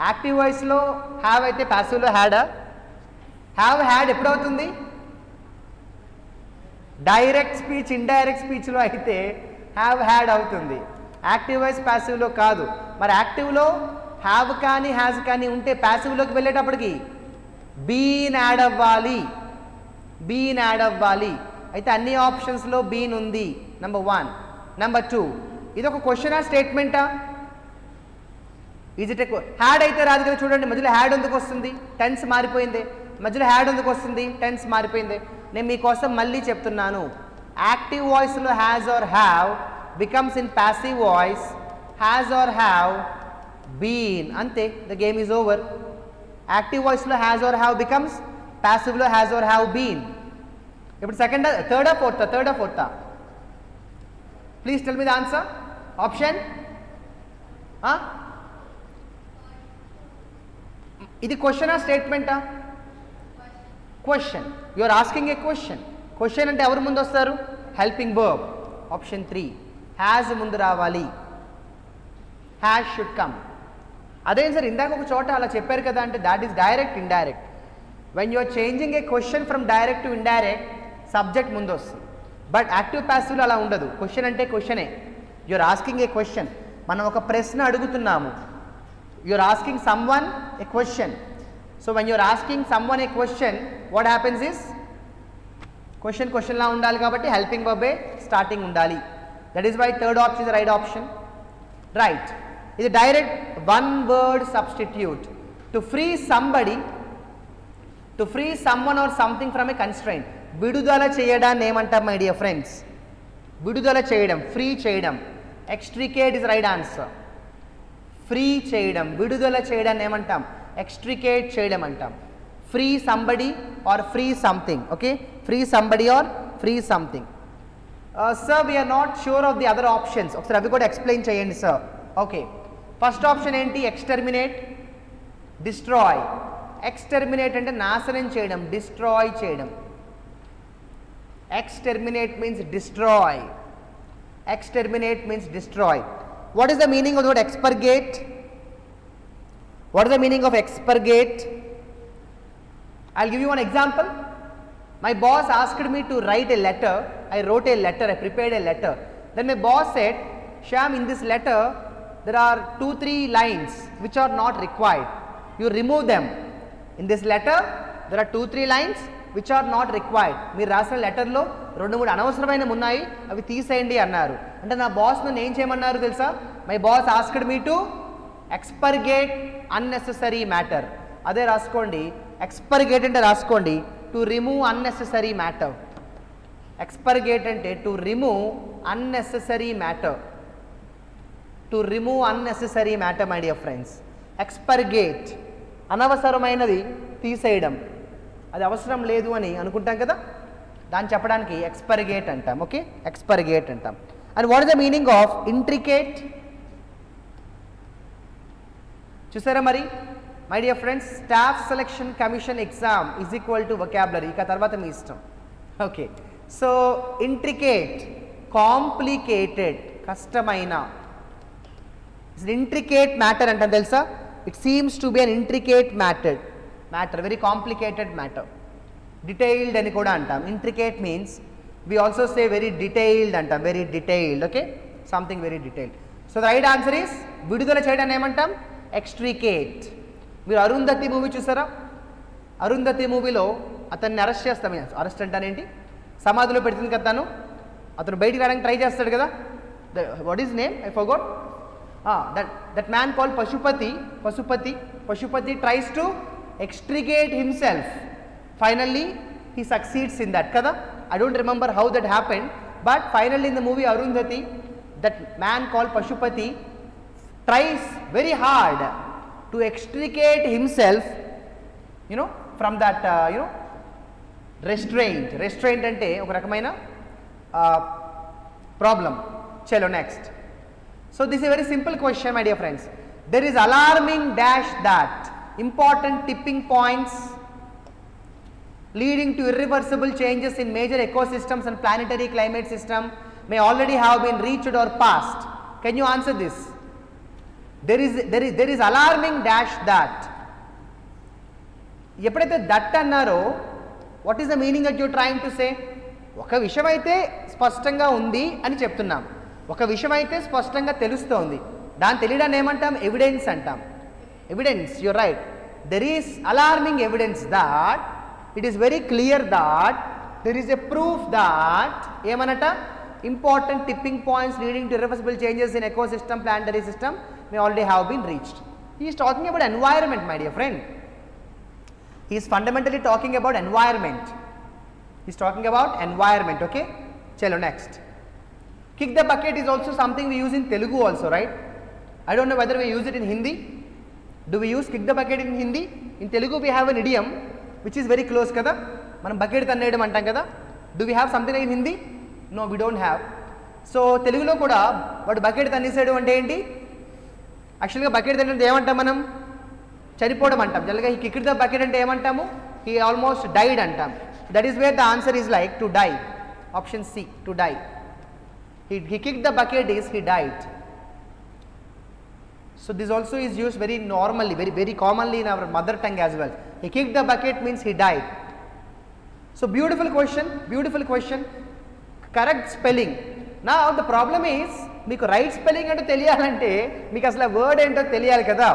యాక్టివ్ వాయిస్లో హ్యావ్ అయితే ప్యాసివ్లో హ్యాడా? హ్యావ్ హ్యాడ్ ఎప్పుడవుతుంది, డైరెక్ట్ స్పీచ్ ఇండైరెక్ట్ స్పీచ్లో అయితే హ్యావ్ హ్యాడ్ అవుతుంది, యాక్టివ్ వాయిస్ ప్యాసివ్లో కాదు. మరి యాక్టివ్లో హ్యావ్ కానీ హ్యాజ్ కానీ ఉంటే ప్యాసివ్లోకి వెళ్ళేటప్పటికి బీన్ యాడ్ అవ్వాలి, బీన్ యాడ్ అవ్వాలి. అయితే అన్ని ఆప్షన్స్లో బీన్ ఉంది, నెంబర్ 1. నెంబర్ 2, ఇది ఒక క్వశ్చనా స్టేట్మెంటా? ఈజ్ ఇట్ ఏ హ్యాడ్ అయితే రాదు కదా, చూడండి మధ్యలో హ్యాడ్ ఎందుకు వస్తుంది, టెన్స్ మారిపోయింది. మధ్యలో హ్యాడ్ ఎందుకు వస్తుంది, టెన్స్ మారిపోయింది. నేను మీకోసం మళ్ళీ చెప్తున్నాను, యాక్టివ్ వాయిస్లో has or have becomes in passive voice has or have been, అంతే. The game is over. Active వాయిస్లో హ్యాజ్ ఆర్ హ్యావ్ బికమ్స్ ప్యాసివ్లో హ్యాజ్ ఆర్ హ్యావ్ బీన్. ఇప్పుడు సెకండ్, థర్డా ఫోర్తా? థర్డా ఫోర్తా? Please tell me the answer. Option, ఇది క్వశ్చనా స్టేట్మెంటా? Question. You are asking a question. Question అంటే ఎవరు ముందు వస్తారు, హెల్పింగ్ వర్బ్. ఆప్షన్ 3, హ్యాజ్ ముందు రావాలి, హ్యాజ్ షుడ్ కమ్. అదేం సార్ ఇందాక ఒక చోట అలా చెప్పారు కదా అంటే, that is direct indirect. When you are changing a question from direct to indirect, subject ముందు వస్తుంది. బట్ యాక్టివ్ ప్యాసివ్లో అలా ఉండదు. క్వశ్చన్ అంటే క్వశ్చనే. You are asking a question, మనం ఒక ప్రశ్న అడుగుతున్నాము. You are asking someone a question. So when you are asking someone a question, what happens is question క్వశ్చన్లా ఉండాలి కాబట్టి హెల్పింగ్ వర్బే స్టార్టింగ్ ఉండాలి. That is why third option is the right option. Right. ఇది direct one word substitute. To free somebody, to free someone or something from a constraint. విడుదల చేయడాన్ని ఏమంటాం my dear friends? విడుదల చేయడం, ఫ్రీ చేయడం. Extricate is right answer. Free చేయడం, విడుదల చేయడాన్ని ఏమంటాం? ఎక్స్ట్రికేట్ చేయడం అంటాం. Free somebody or free something. Okay, free somebody or free something. Sir we're not sure of the other options, ఒకసారి అవి కూడా ఎక్స్ప్లెయిన్ చేయండి సార్. ఓకే, ఫస్ట్ ఆప్షన్ ఏంటి? Exterminate, destroy. ఎక్స్టర్మినేట్ అంటే నాశనం చేయడం, డిస్ట్రాయ్ చేయడం. Exterminate means destroy. Exterminate means destroy. What is the meaning of the word expurgate? What is the meaning of expurgate? I'll give you one example. My boss asked me to write a letter. I wrote a letter, I prepared a letter. Then my boss said, Shyam, in this letter there are 2-3 lines which are not required. You remove them. In this letter there are 2-3 lines which are not required. మీరు రాసిన లెటర్లో 2-3 అనవసరమైనవి ఉన్నాయి, అవి తీసేయండి అన్నారు. అంటే నా boss నన్ను ఏం చేయమన్నారు తెలుసా? My boss asked me to expurgate unnecessary matter. అదే రాసుకోండి, ఎక్స్పర్గేట్ అంటే రాసుకోండి, to remove unnecessary matter. Expurgate అంటే to remove unnecessary matter. To remove unnecessary matter my dear friends. Expurgate అనవసరమైనది తీసేయడం, అది అవసరం లేదు అని అనుకుంటాం కదా, దాన్ని చెప్పడానికి ఎక్స్పర్గేట్ అంటాం. ఓకే, ఎక్స్పర్గేట్ అంటాం. And what is the meaning of intricate? చూసారా మరి, my dear friends, staff selection commission exam is equal to vocabulary. ఇక తర్వాత మీ ఇష్టం. ఓకే, సో ఇంట్రికేట్, కాంప్లికేటెడ్, కష్టమైన, ఇంట్రికేట్ మ్యాటర్ అంటాం తెలుసా. It seems to be an intricate matter, very complicated matter. Detailed అని కూడా అంటాం. Intricate means we also say very detailed అంటాం, very detailed. Okay, something very detailed. So the right answer is విడుదల చేయడాన్ని ఏమంటాం? ఎక్స్ట్రికేట్. మీరు అరుంధతి మూవీ చూసారా? అరుంధతి మూవీలో అతన్ని అరెస్ట్ చేస్తాం. అరెస్ట్ అంటానేంటి, సమాధిలో పెడుతుంది కదా తను, అతను బయటికి రావడానికి ట్రై చేస్తాడు కదా. What is name, I forgot. That man call Pashupati tries to extricate himself. Finally he succeeds in that kada. I don't remember how that happened, but finally in the movie Arundhati, that man called Pashupati tries very hard to extricate himself, from that restraint ante oka rakamaina problem. Chalo next. So this is a very simple question, my dear friends. There is alarming dash that important tipping points leading to irreversible changes in major ecosystems and planetary climate system may already have been reached or passed. Can you answer this? There is alarming dash that. ఎప్పుడైతే that అన్నారో, what is the meaning that you trying to say? ఒక విషయం అయితే స్పష్టంగా ఉంది అని చెప్తున్నాం, ఒక విషయం అయితే స్పష్టంగా తెలుస్తోంది, దాన్ని తెలియడాన్ని ఏమంటాం? ఎవిడెన్స్ అంటాం. Evidence, you're right. There is alarming evidence that it is very clear that there is a proof that emanata important tipping points leading to irreversible changes in ecosystem, planetary system may already have been reached. He is talking about environment, my dear friend. He is fundamentally talking about environment. He is talking about environment. Okay, chalo next. Kick the bucket is also something we use in Telugu also, right? I don't know whether we use it in Hindi. Do we use kick the bucket in Hindi? In Telugu we have an idiom which is very close kada. మనం bucket తన్నేయడం అంటాం కదా. Do we have something in Hindi? No, we don't have. So తెలుగులో కూడా వాడు bucket తన్నేసాడు అంటే ఏంటి? యాక్చువల్గా బకెట్ తన్నేది ఏమంటాం మనం? చనిపోవడం అంటాం. జనరల్గా ఈ కిక్డ్ ద బకెట్ అంటే ఏమంటాము? హీ ఆల్మోస్ట్ డైడ్ అంటాం. That is where the answer is like to die. Option C, to die. He kicked the bucket is he died. So this also is used very normally, very commonly in our mother tongue as well. He kicked the bucket means he died. So beautiful question. Correct spelling. Now the problem is, meeku right spelling antu teliyalante meeku asla word ento teliyali kada.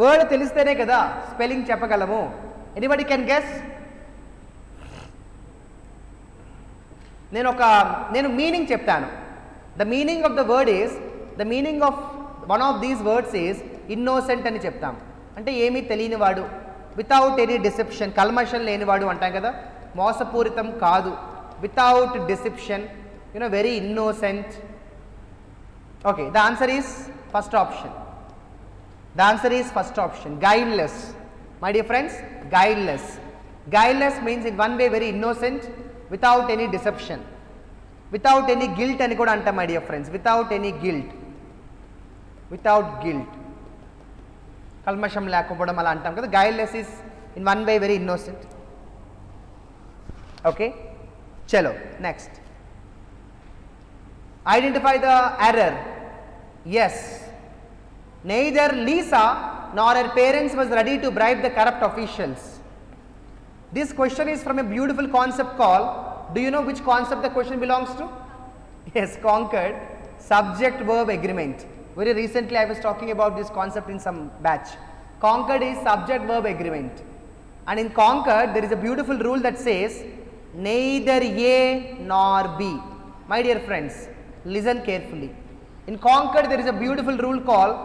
Word telistene kada spelling cheppagalamu. Anybody can guess? నేను meaning చెప్తాను. The meaning of the word is, the meaning of one of these words is innocent అని చెప్తాం. అంటే ఏమీ తెలియనివాడు, without any deception, కల్మషం లేనివాడు అంటాం కదా. మోసపూరితం కాదు, without deception, very innocent. Okay, the answer is first option. Guileless. My dear friends, guileless means in one way very innocent, without any deception, without any guilt అని కూడా అంటాం my dear friends. without guilt, కల్మషం లేకపోవడం అలా అంటాం కదా. Guileless is in one way very innocent. Okay, chalo next. Identify the error. Yes, neither Lisa nor her parents was ready to bribe the corrupt officials. This question is from a beautiful concept called, do you know which concept the question belongs to? Yes, conquered subject verb agreement. Very recently I was talking about this concept in some batch. Conquered is subject verb agreement, and in conquered there is a beautiful rule that says neither A nor B. My dear friends, listen carefully. In conquered there is a beautiful rule called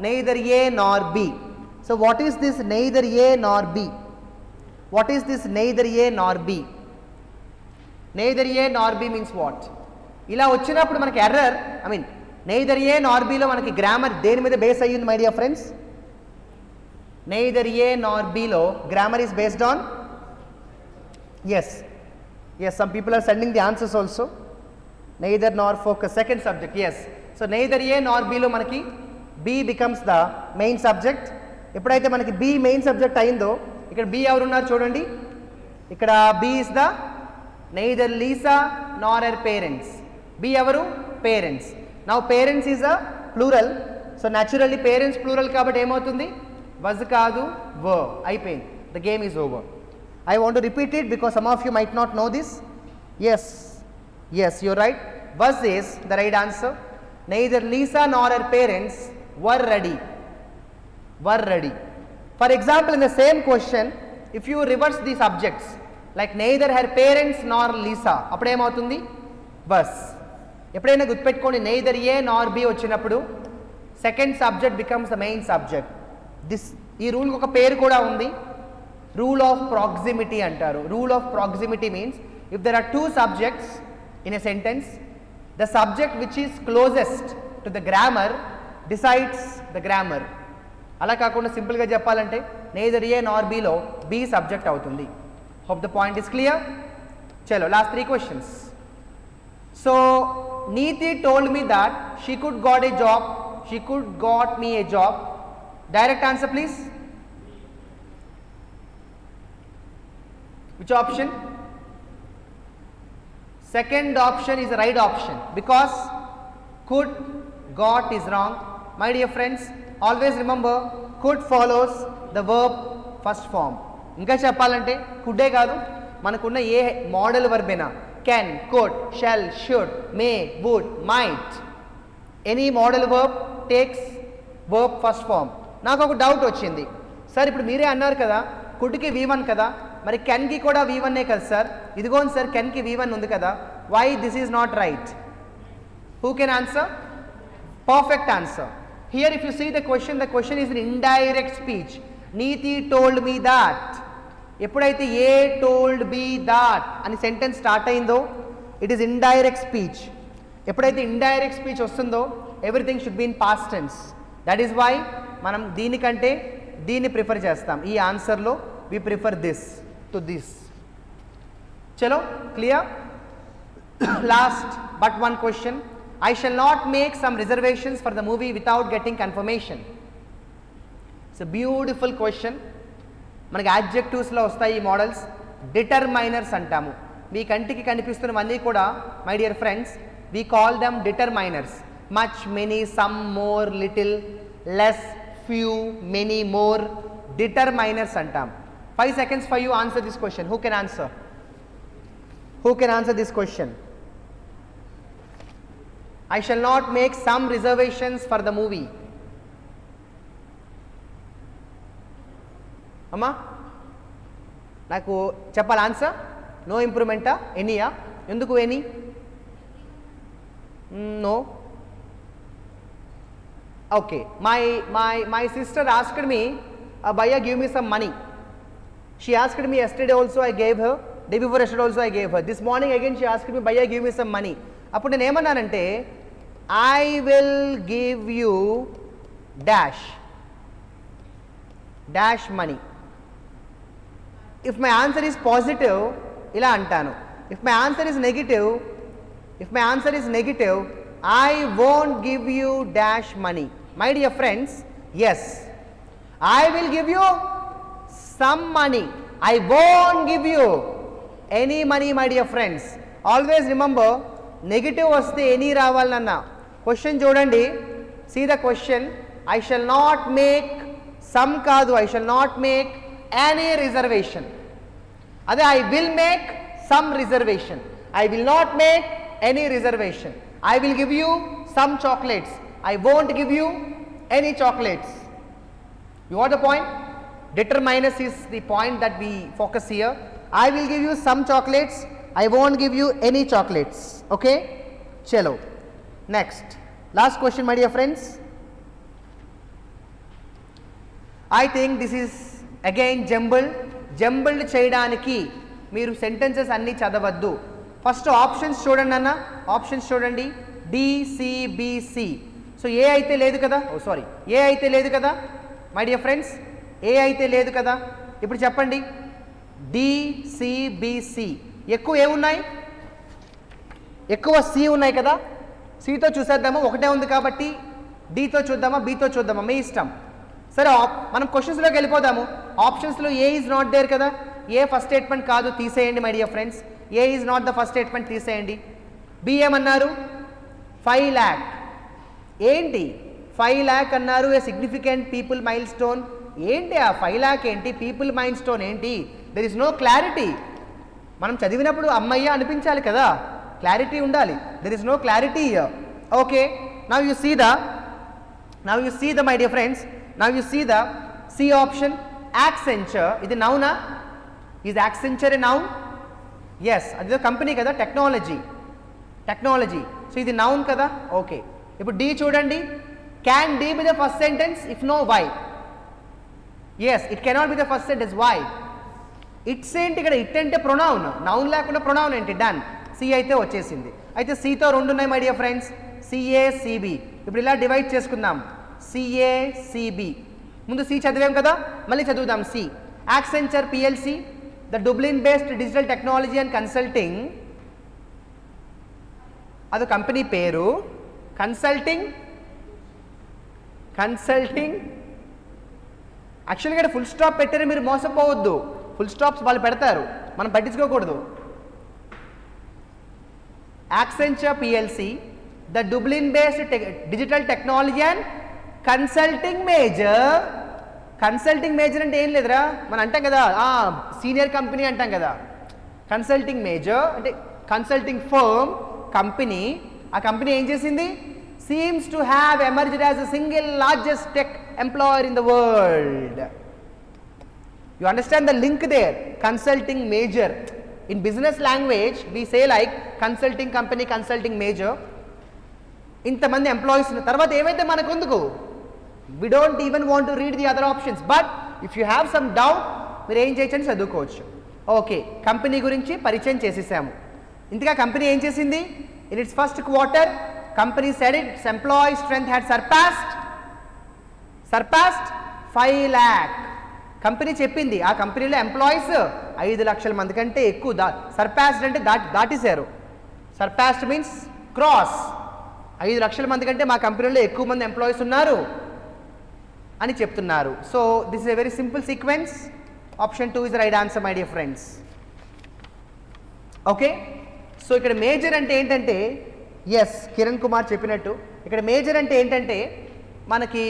neither A nor B. So what is this neither A nor B? What is this neither A nor B? Neither A nor B means what? ఇలా వచ్చినప్పుడు మనకి error, I mean neither A nor B లో మనకి grammar దేని మీద base అయ్యింది my dear friends? neither A nor B లో grammar is based on, yes, some people are sending the answers also. neither nor focus, second subject, yes. So neither A nor B లో మనకి B becomes the main subject ఎప్పుడైతే మనకి B main subject అయిందో ఇక్కడ B ఎవరున్నారు చూడండి, ఇక్కడ B is the neither Lisa nor her parents. B ఎవరు? Parents. Now parents is a plural, so naturally parents plural కాబట్టి ఏమవుతుంది? వజ్ కాదు వర్. అయిపోయింది. The game is over. I want to repeat it because some of you might not know this. Yes you're right. Was is the right answer. Neither Lisa nor her parents were ready. For example, in the same question, if you reverse the subjects like neither her parents nor Lisa, appudu em avutundi? Was. Eppudaina gudupettukondi neither A nor B vachinappudu second subject becomes the main subject. This ee rule ku oka peru kuda undi, rule of proximity antaru. Rule of proximity means if there are two subjects in a sentence, the subject which is closest to the grammar decides the grammar. అలా కాకుండా సింపుల్గా చెప్పాలంటే neither ఏ నార్ below B subject అవుతుంది. Hope the point is clear. చలో last 3 questions. So NITI told me that she could got a job, she could got me A job. Direct answer please. Which option? Second option is the right option because could, got is wrong. My dear friends, always remember could follows the verb first form. ఇంకా చెప్పాలంటే కుడ్డే కాదు, మనకున్న a modal verb అయినా can, could, shall, should, may, would, might, any modal verb takes verb first form. నాకు ఒక doubt వచ్చింది sir, ఇప్పుడు మీరే అన్నారు కదా కుడ్కి V1 కదా, మరి కెన్కి కూడా V1 కదా సార్. ఇదిగోండి సార్ కెన్కి V1 ఉంది కదా, why this is not right? Who can answer? Perfect answer. Here if you see the question is an indirect speech. Neeti told me that. ఎప్పుడైతే A told me that అని sentence start అయిందో it is indirect speech. ఎప్పుడైతే indirect speech వస్తుందో everything should be in past tense. That is why మనం దీనికంటే దీన్ని prefer చేస్తాం. ఈ ఆన్సర్లో we prefer this to this. చలో clear. Last but one question. I shall not make some reservations for the movie without getting confirmation. It's a beautiful question. మనకి యాడ్జెక్టివ్స్లో వస్తాయి ఈ మోడల్స్. డిటర్మైనర్స్ అంటాము. మీ కంటికి కనిపిస్తున్నవన్నీ కూడా my dear friends we call them determiners. Much, many, some, more, little, less, few, many, more. Determiners అంటాం. 5 seconds for you. Answer this question. Who can answer? Who can answer this question? I shall not make some reservations for the movie. Amma? నాకు చెప్పాలి answer. No ఇంప్రూవ్మెంటా? Any? ఎందుకు any? No. Okay. My sister asked me, Abhaya, give me some money. She asked me yesterday also, I gave her. Day before yesterday also I gave her. This morning again she asked me, Bhaiya, give me some money. అప్పుడు నేను ఏమన్నానంటే I will give you dash money. If my answer is positive, ఇలా అంటాను. If my answer is negative, I won't give you dash money. My dear friends, yes, I will give you some money. I won't give you any money, my dear friends. Always remember, negative వస్తే any రావాలన్నా. Question చూడండి. See the question. I shall not make some కాదు, I shall not make any reservation. అదే I will make some reservation. I will not make any reservation. I will give you some chocolates. I won't give you any chocolates. You got the point? Determiners is the point that we focus here. I will give you some chocolates. I won't give you any chocolates. Okay? Chalo. Next. Last question, my dear friends. I think this is again jumbled. Jumbled చేయడానికి మీరు sentences అన్నీ చదవద్దు. First options చూడండి అన్న. Options చూడండి. DCBC. So ఏ అయితే లేదు కదా, ఏ అయితే లేదు కదా మై డియర్ ఫ్రెండ్స్, ఏ అయితే లేదు కదా. ఇప్పుడు చెప్పండి. DCBC. ఎక్కువ ఏమున్నాయి? ఎక్కువ C ఉన్నాయి కదా. Cతో చూసేద్దామా, ఒకటే ఉంది కాబట్టి. Dతో చూద్దామా, Bతో చూద్దామా, మీ ఇష్టం. సరే మనం క్వశ్చన్స్లోకి వెళ్ళిపోదాము. ఆప్షన్స్లో ఏ ఈజ్ నాట్ దేర్ కదా, ఏ ఫస్ట్ స్టేట్మెంట్ కాదు, తీసేయండి my dear friends. A is not the first statement, తీసేయండి. బి ఏమన్నారు, 5 lakh. ఏంటి 5 lakh అన్నారు, A significant people milestone. ఏంటి ఆ 5 lakh ఏంటి, పీపుల్ మైల్ స్టోన్ ఏంటి? There is no clarity. మనం చదివినప్పుడు అమ్మయ్య అనిపించాలి కదా, క్లారిటీ ఉండాలి. There is no clarity here. Okay, now you see the my dear friends, now you see the C option, Accenture. ఇది నౌనా? Is Accenture a noun? Yes, అది కంపెనీ కదా, టెక్నాలజీ. సో ఇది నౌన్ కదా. ఓకే, ఇప్పుడు D చూడండి. Can D be the first sentence? If no, why? Yes, it cannot be the first sentence. Why? It's ఏంటి ఇక్కడ, ఇట్ అంటే ప్రొనౌన్, నౌన్ లేకుండా ప్రొనౌన్ ఏంటి? డన్. సి అయితే వచ్చేసింది. అయితే సితో 2 ఉన్నాయి my dear friends, CA CB. ఇప్పుడు ఇలా డివైడ్ చేసుకుందాం, సిఏ సిబి. ముందు సి చదివాం కదా, మళ్ళీ చదువుదాం. C, Accenture PLC, the Dublin based digital technology and consulting. అది కంపెనీ పేరు. కన్సల్టింగ్ యాక్చువల్గా ఇక్కడ ఫుల్ స్టాప్ పెట్టారు, మీరు మోసపోవద్దు. ఫుల్ స్టాప్స్ వాళ్ళు పెడతారు, మనం పట్టించుకోకూడదు. Accenture PLC, the Dublin based digital technology and consulting major. Consulting major అంటే ఏం లేదురా, మనం అంటాం కదా సీనియర్ కంపెనీ అంటాం కదా. కన్సల్టింగ్ మేజర్ అంటే కన్సల్టింగ్ ఫర్మ్, కంపెనీ. ఆ కంపెనీ ఏం చేసింది? Seems to have emerged as the single largest tech employer in the world. You understand the link there? Consulting major. In business language, we say like consulting company, consulting major. ఇంతమంది employees తర్వాత ఏమైతే మనకు ఎందుకు, we don't even want to read the other options. But if you have some doubt, మీరు ఏం చేయొచ్చని చదువుకోవచ్చు. Okay, company గురించి పరిచయం చేసేసాము. ఇంతగా కంపెనీ ఏం చేసింది? In its first quarter, company said its employee strength had surpassed 5 lakh. Company చెప్పింది ఆ కంపెనీలో ఎంప్లాయీస్ 5 లక్షల మంది కంటే ఎక్కువ. సర్పాస్డ్ అంటే దాటేశారు. Surpassed means cross. 5 లక్షల మంది కంటే మా కంపెనీలో ఎక్కువ మంది ఎంప్లాయీస్ ఉన్నారు అని చెప్తున్నారు. So this is a very simple sequence. Option 2 is the right answer my dear friends. Okay, so ఇక్కడ మేజర్ అంటే ఏంటంటే, ఎస్ కిరణ్ కుమార్ చెప్పినట్టు ఇక్కడ మేజర్ అంటే ఏంటంటే మనకి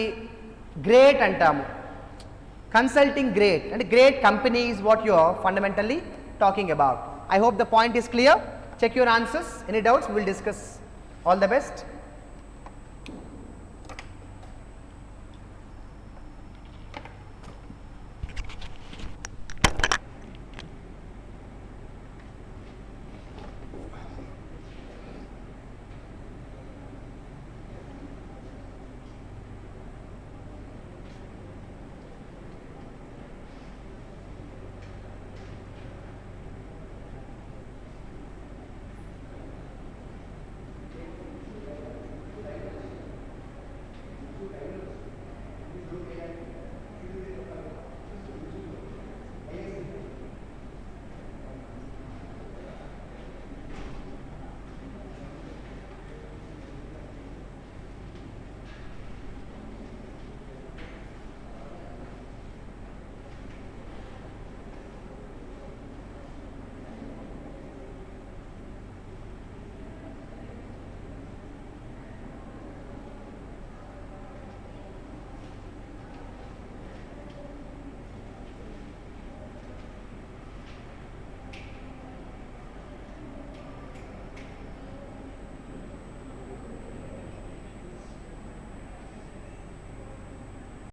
గ్రేట్ అంటాము. Consulting great and great company is what you are fundamentally talking about. I hope the point is clear. Check your answers. Any doubts, we will discuss. All the best.